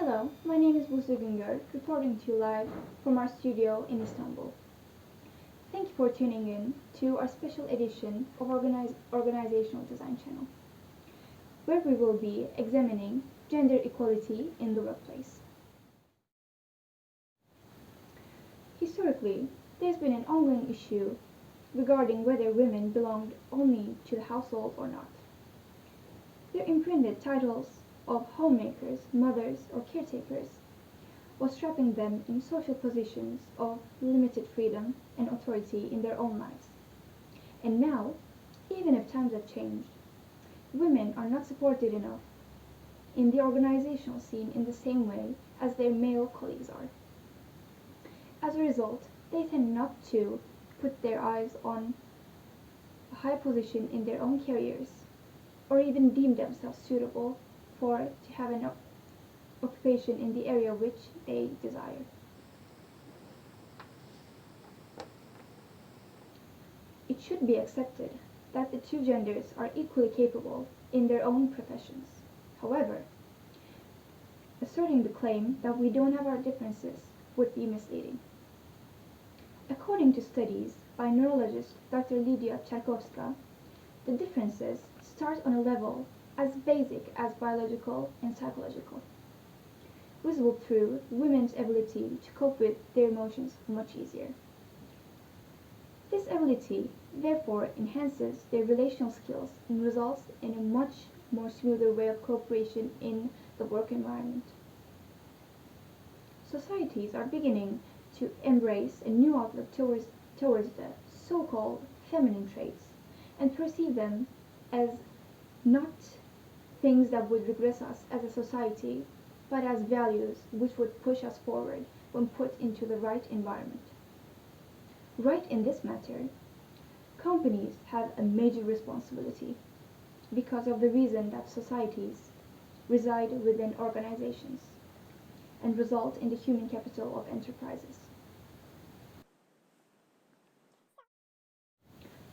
Hello, my name is Buse Güngör, reporting to you live from our studio in Istanbul. Thank you for tuning in to our special edition of Organizational Design channel, where we will be examining gender equality in the workplace. Historically, there's been an ongoing issue regarding whether women belonged only to the household or not. Their imprinted titles of homemakers, mothers, or caretakers was trapping them in social positions of limited freedom and authority in their own lives. And now, even if times have changed, women are not supported enough in the organizational scene in the same way as their male colleagues are. As a result, they tend not to put their eyes on a high position in their own careers, or even deem themselves suitable to have an occupation in the area which they desire. It should be accepted that the two genders are equally capable in their own professions. However, asserting the claim that we don't have our differences would be misleading. According to studies by neurologist Dr. Lydia Tchaikovska, the differences start on a level as basic as biological and psychological, visible through women's ability to cope with their emotions much easier. This ability therefore enhances their relational skills and results in a much more smoother way of cooperation in the work environment. Societies are beginning to embrace a new outlook towards the so-called feminine traits and perceive them as not things that would regress us as a society, but as values which would push us forward when put into the right environment. Right in this matter, companies have a major responsibility because of the reason that societies reside within organizations and result in the human capital of enterprises.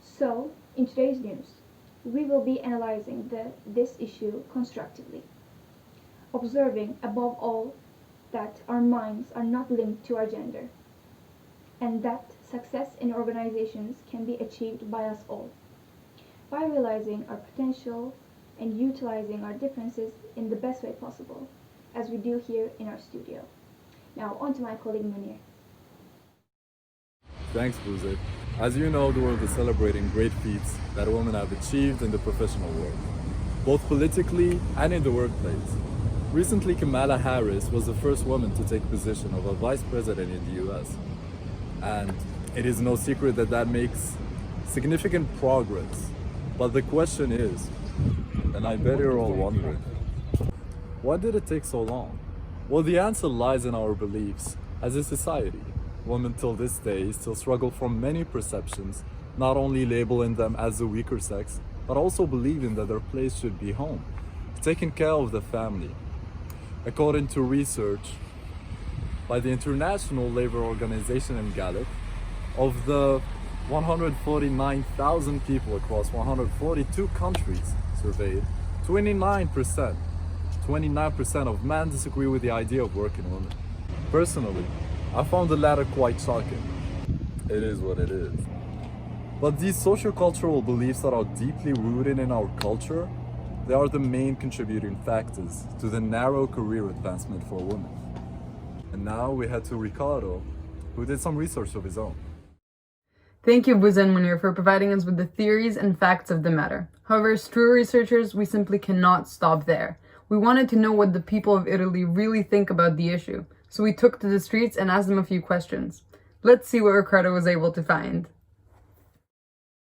So, in today's news, we will be analyzing this issue constructively, observing above all that our minds are not linked to our gender, and that success in organizations can be achieved by us all, by realizing our potential and utilizing our differences in the best way possible, as we do here in our studio. Now, on to my colleague Munir. Thanks, Buse. As you know, the world is celebrating great feats that women have achieved in the professional world, both politically and in the workplace. Recently, Kamala Harris was the first woman to take position of a vice president in the US. And it is no secret that makes significant progress. But the question is, and I bet you're all wondering, why did it take so long? Well, the answer lies in our beliefs as a society. Women till this day still struggle from many perceptions, not only labeling them as the weaker sex, but also believing that their place should be home, taking care of the family. According to research by the International Labor Organization in Gallup, of the 149,000 people across 142 countries surveyed, 29% of men disagree with the idea of working women. Personally, I found the latter quite shocking. It is what it is. But these sociocultural beliefs that are deeply rooted in our culture, they are the main contributing factors to the narrow career advancement for women. And now we head to Ricardo, who did some research of his own. Thank you, Buse and Munir, for providing us with the theories and facts of the matter. However, as true researchers, we simply cannot stop there. We wanted to know what the people of Italy really think about the issue, so we took to the streets and asked them a few questions. Let's see what Ricardo was able to find.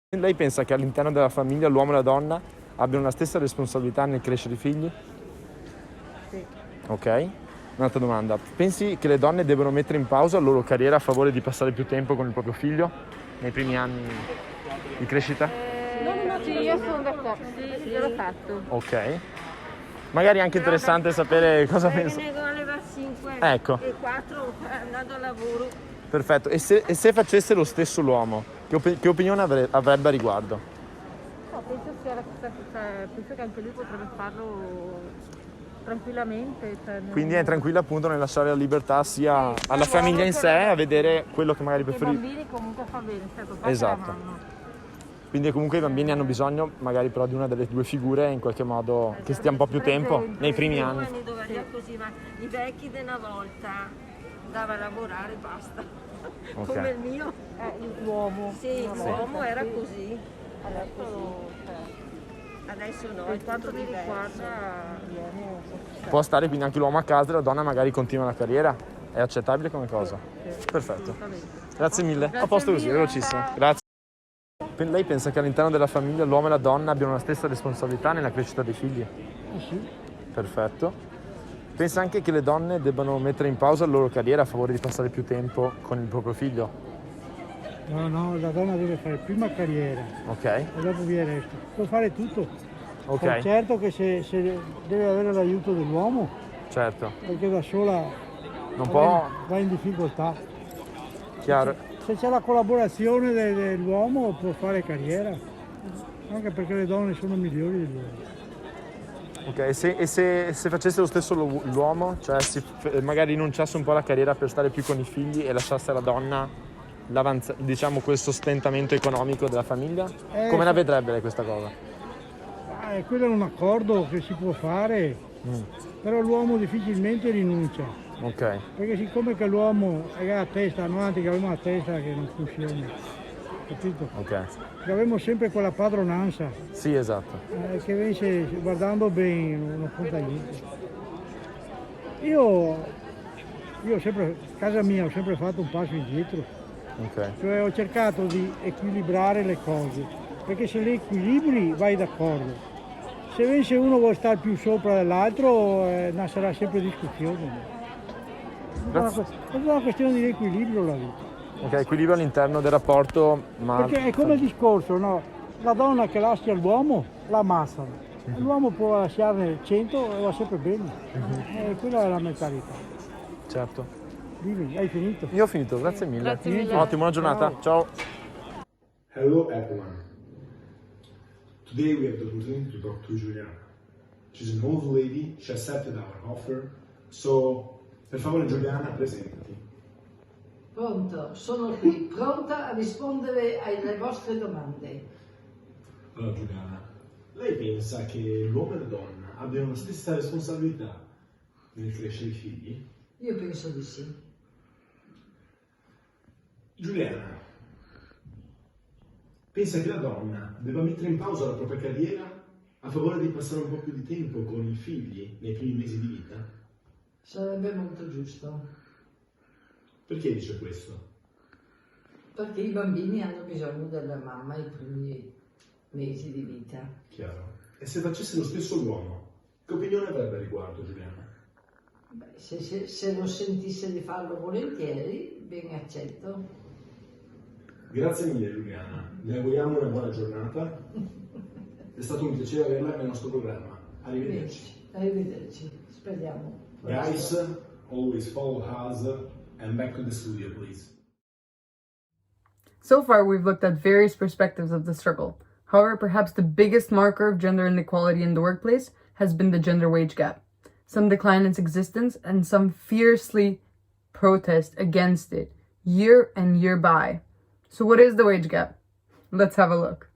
Lei pensa che all'interno della famiglia l'uomo e la donna abbiano la stessa responsabilità nel crescere i figli? Sì. Ok. Un'altra domanda. Pensi che le donne debbano mettere in pausa la loro carriera a favore di passare più tempo con il proprio figlio nei primi anni di crescita? Sì, io sono d'accordo, sì, io l'ho fatto. Ok. Magari è anche interessante sapere cosa pensa. Ne voleva 5 Ecco. e 4 andando al lavoro. Perfetto. E se facesse lo stesso l'uomo, che opinione avrebbe a riguardo? No, penso sia penso che anche lui potrebbe farlo tranquillamente. Cioè, Quindi è tranquilla appunto nel lasciare la libertà sia alla famiglia in sé a vedere quello che magari I preferisce. bambini comunque fa bene, cioè papà Esatto. ce la fanno. Quindi comunque i bambini hanno bisogno magari però di una delle due figure in qualche modo che stia un po' più tempo nei primi anni. I giovani così, ma i vecchi di una volta andava a lavorare e basta. Ok. Come il mio. L'uomo. Sì, l'uomo era così. Adesso, Adesso no, per è quanto tutto mi diverso. riguarda, l'uomo Può stare quindi anche l'uomo a casa e la donna magari continua la carriera? È accettabile come cosa? Perfetto. Grazie mille. A posto così, velocissimo. Grazie. Lei pensa che all'interno della famiglia l'uomo e la donna abbiano la stessa responsabilità nella crescita dei figli? Sì. Perfetto. Pensa anche che le donne debbano mettere in pausa la loro carriera a favore di passare più tempo con il proprio figlio? No, la donna deve fare prima carriera Ok? e dopo via il resto. Può fare tutto. Ok, È certo che se deve avere l'aiuto dell'uomo, certo. perché da sola Non può... va in difficoltà. Chiaro. Se c'è la collaborazione dell'uomo può fare carriera, anche perché le donne sono migliori dell'uomo. Ok, e se facesse lo stesso l'uomo, cioè magari rinunciasse un po' alla carriera per stare più con i figli e lasciasse alla donna diciamo quel sostentamento economico della famiglia? Come la vedrebbe lei questa cosa? Quello è un accordo che si può fare, però l'uomo difficilmente rinuncia. Ok, Perché siccome che l'uomo ha la testa, noi che abbiamo la testa che non funziona, capito? ok. Che abbiamo sempre quella padronanza, Sì, esatto. che invece guardando bene non conta niente. Io ho sempre, casa mia ho sempre fatto un passo indietro, Ok, cioè ho cercato di equilibrare le cose, perché se le equilibri vai d'accordo. Se invece uno vuole stare più sopra dell'altro, nascerà sempre discussione. Grazie. È una questione di equilibrio la vita. Ok, equilibrio all'interno del rapporto, ma... Perché è come il discorso, no? La donna che lascia l'uomo la ammazzano. L'uomo può lasciarne 100 e va sempre bene. Quella è la mentalità. Certo. Dimmi, hai finito? Io ho finito, grazie mille. Grazie mille. Ottimo, buona giornata. Ciao. Hello everyone. Today we have the opportunity to talk to Juliana. She's an old lady, she accepted our offer, so per favore Giuliana presentati. Pronto, sono qui, pronta a rispondere alle vostre domande. Allora Giuliana, lei pensa che l'uomo e la donna abbiano la stessa responsabilità nel crescere i figli? Io penso di sì. Giuliana, pensa che la donna debba mettere in pausa la propria carriera a favore di passare un po' più di tempo con i figli nei primi mesi di vita? Sarebbe molto giusto, Perché dice questo? perché i bambini hanno bisogno della mamma i primi mesi di vita. Chiaro. E se facesse lo stesso l'uomo, che opinione avrebbe a riguardo, Giuliana? Beh, se lo sentisse di farlo volentieri, ben accetto. Grazie mille Giuliana, le auguriamo una buona giornata. È stato un piacere averla nel nostro programma. Arrivederci. Arrivederci, speriamo. Guys, always follow us and back to the studio, please. So far, we've looked at various perspectives of the struggle. However, perhaps the biggest marker of gender inequality in the workplace has been the gender wage gap. Some decline its existence and some fiercely protest against it year and year by. So what is the wage gap? Let's have a look.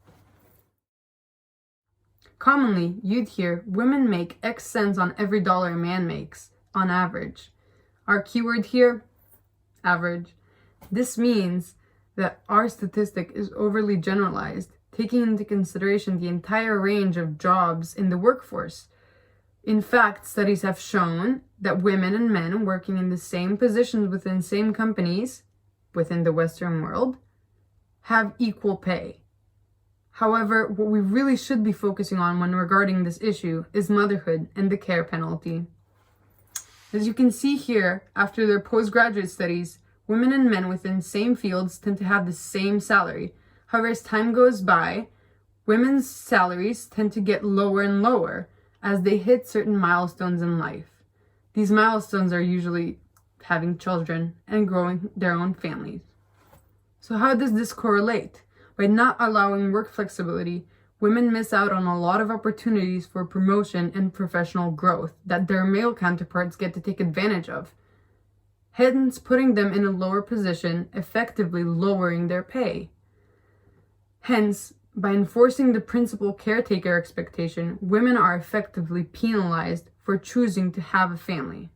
Commonly, you'd hear women make X cents on every dollar a man makes, on average. Our keyword here, average. This means that our statistic is overly generalized, taking into consideration the entire range of jobs in the workforce. In fact, studies have shown that women and men working in the same positions within same companies within the Western world have equal pay. However, what we really should be focusing on when regarding this issue is motherhood and the care penalty. As you can see here, after their postgraduate studies, women and men within same fields tend to have the same salary. However, as time goes by, women's salaries tend to get lower and lower as they hit certain milestones in life. These milestones are usually having children and growing their own families. So how does this correlate? By not allowing work flexibility, Women miss out on a lot of opportunities for promotion and professional growth that their male counterparts get to take advantage of, hence putting them in a lower position, effectively lowering their pay. Hence, by enforcing the principal caretaker expectation, women are effectively penalized for choosing to have a family.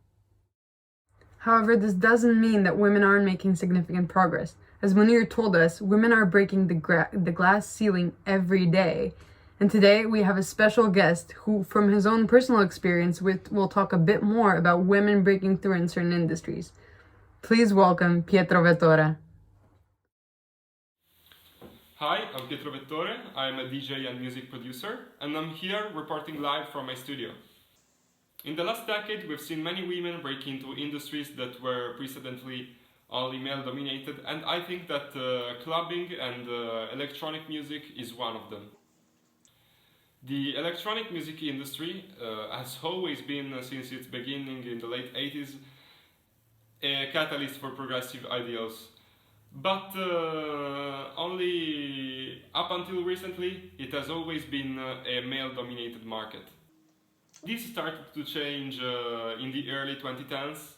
However, this doesn't mean that women aren't making significant progress. As Munir told us, women are breaking the glass ceiling every day. And today we have a special guest who, from his own personal experience, will talk a bit more about women breaking through in certain industries. Please welcome Pietro Vettore. Hi, I'm Pietro Vettore. I'm a DJ and music producer, and I'm here reporting live from my studio. In the last decade, we've seen many women break into industries that were precedently only male-dominated, and I think that clubbing and electronic music is one of them. The electronic music industry has always been, since its beginning in the late 80s, a catalyst for progressive ideals. But only up until recently, it has always been a male-dominated market. This started to change in the early 2010s,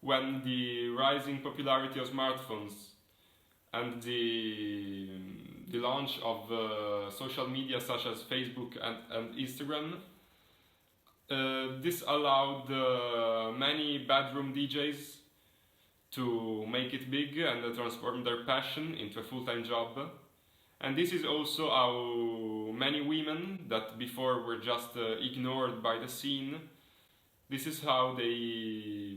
when the rising popularity of smartphones and the launch of social media such as Facebook and Instagram, this allowed many bedroom DJs to make it big and transform their passion into a full-time job. And this is also how many women that before were just ignored by the scene, this is how they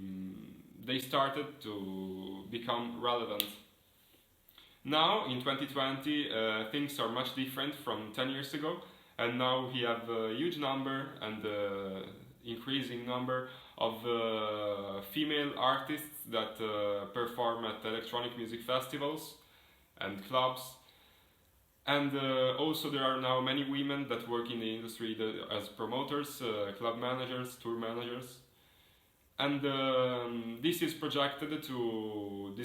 started to become relevant. Now, in 2020, things are much different from 10 years ago, and now we have a huge number and increasing number of female artists that perform at electronic music festivals and clubs. And also there are now many women that work in the industry as promoters, club managers, tour managers. And this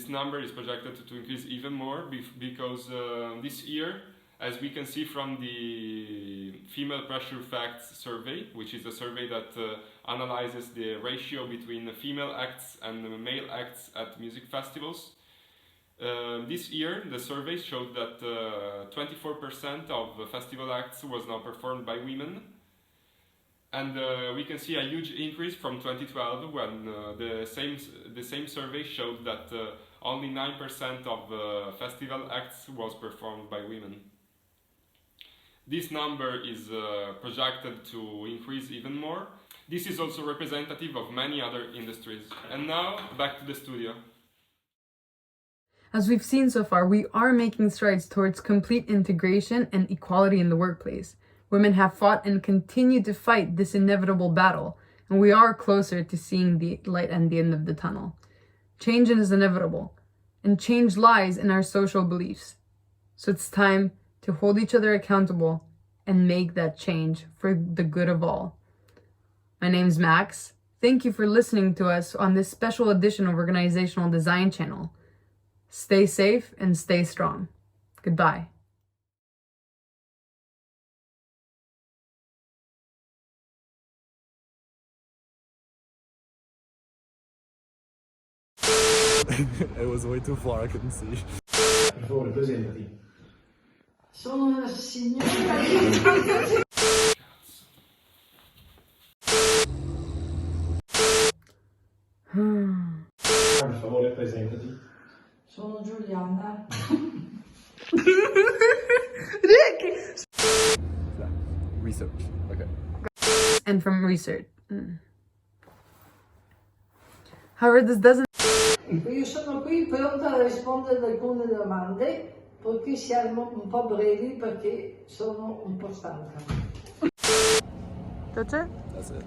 number is projected to increase even more because this year, as we can see from the Female Pressure Facts survey, which is a survey that analyzes the ratio between female acts and male acts at music festivals, this year the survey showed that 24% of festival acts was now performed by women. And we can see a huge increase from 2012 when the same survey showed that only 9% of festival acts was performed by women. This number is projected to increase even more. This is also representative of many other industries. And now, back to the studio. As we've seen so far, we are making strides towards complete integration and equality in the workplace. Women have fought and continue to fight this inevitable battle, and we are closer to seeing the light at the end of the tunnel. Change is inevitable, and change lies in our social beliefs. So it's time to hold each other accountable and make that change for the good of all. My name's Max. Thank you for listening to us on this special edition of Organizational Design Channel. Stay safe and stay strong. Goodbye. It was way too far, I couldn't see. Per favore, presentati. Sono una signora. Per favore, presentati. Sono Giuliana. Research, okay. And from research. However, this doesn't... Io sono qui pronta a rispondere ad alcune domande, poiché siamo un po' brevi perché sono un po' stanca. That's it? That's it.